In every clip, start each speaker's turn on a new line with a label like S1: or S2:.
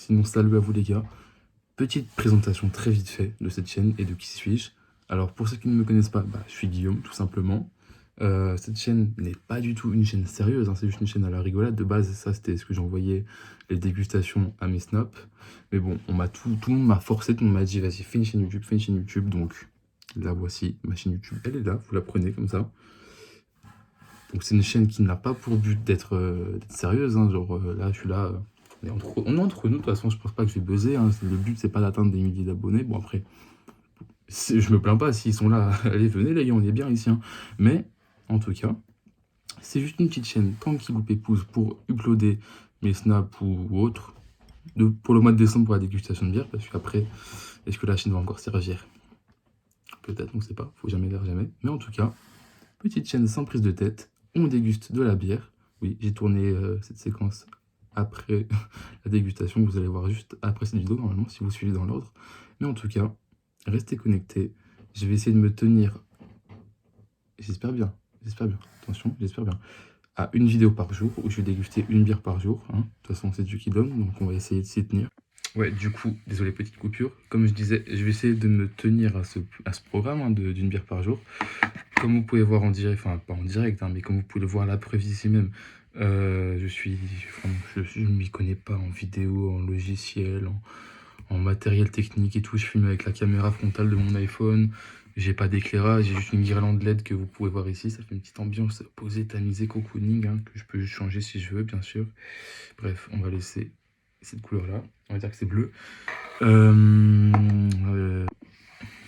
S1: Sinon, salut à vous les gars. Petite présentation très vite fait de cette chaîne et de qui suis-je. Alors pour ceux qui ne me connaissent pas, je suis Guillaume tout simplement. Cette chaîne n'est pas du tout une chaîne sérieuse, hein, c'est juste une chaîne à la rigolade. De base, ça c'était ce que j'envoyais les dégustations à mes snaps. Mais bon, tout le monde m'a forcé, tout le monde m'a dit vas-y fais une chaîne YouTube, fais une chaîne YouTube. Donc la voici, ma chaîne YouTube, elle est là, vous la prenez comme ça. Donc c'est une chaîne qui n'a pas pour but d'être sérieuse, hein, genre là je suis là, on est entre nous, de toute façon je pense pas que je vais buzzer, hein, le but c'est pas d'atteindre des milliers d'abonnés, bon après, je me plains pas s'ils sont là, allez venez les gars, on est bien ici, hein. Mais en tout cas, c'est juste une petite chaîne tranquille ou pépouze pour uploader mes snaps ou autres, pour le mois de décembre pour la dégustation de bière, parce qu'après, est-ce que la chaîne va encore servir? Peut-être, on sait pas, faut jamais dire jamais, mais en tout cas, petite chaîne sans prise de tête, on déguste de la bière. Oui, j'ai tourné cette séquence après la dégustation, vous allez voir juste après cette vidéo, normalement, si vous suivez dans l'ordre. Mais en tout cas, restez connectés. Je vais essayer de me tenir, j'espère bien, attention, j'espère bien, à une vidéo par jour, où je vais déguster une bière par jour. Hein. De toute façon, c'est Dieu qui donne, donc on va essayer de s'y tenir. Ouais, du coup, désolé, petite coupure. Comme je disais, je vais essayer de me tenir à ce programme, hein, d'une bière par jour. Comme vous pouvez voir en direct, enfin pas en direct, hein, mais comme vous pouvez le voir à la preuve ici même, je ne m'y connais pas en vidéo, en logiciel, en matériel technique et tout. Je filme avec la caméra frontale de mon iPhone. J'ai pas d'éclairage, j'ai juste une guirlande LED que vous pouvez voir ici. Ça fait une petite ambiance posée, tamisée, cocooning, hein, que je peux juste changer si je veux, bien sûr. Bref, on va laisser cette couleur-là. On va dire que c'est bleu.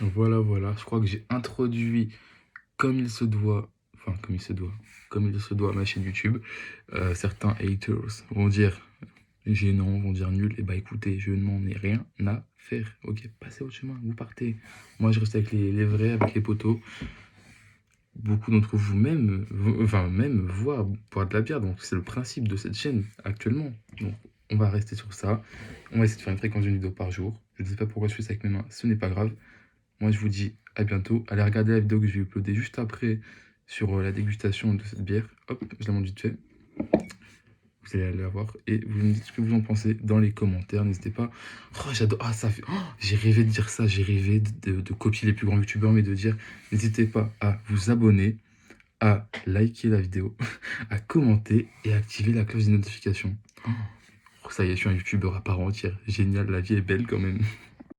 S1: Voilà. Je crois que j'ai introduit comme il se doit, ma chaîne YouTube. Certains haters vont dire gênant, vont dire nul. Et bah écoutez, je n'en ai rien à faire. Ok, passez votre chemin, vous partez. Moi je reste avec les vrais, avec les potos. Beaucoup d'entre vous même voient boire de la bière, donc c'est le principe de cette chaîne actuellement. Donc on va rester sur ça. On va essayer de faire une fréquence d'une vidéo par jour. Je ne sais pas pourquoi je fais ça avec mes mains, ce n'est pas grave. Moi, je vous dis à bientôt. Allez regarder la vidéo que je vais uploader juste après sur la dégustation de cette bière. Hop, je la montre vite fait. Vous allez aller la voir et vous me dites ce que vous en pensez dans les commentaires. N'hésitez pas. Oh, j'adore. Ah, ça fait. Oh, j'ai rêvé de dire ça. J'ai rêvé de copier les plus grands youtubeurs, mais de dire n'hésitez pas à vous abonner, à liker la vidéo, à commenter et à activer la cloche des notifications. Oh, ça y est, je suis un youtubeur à part entière. Génial, la vie est belle quand même.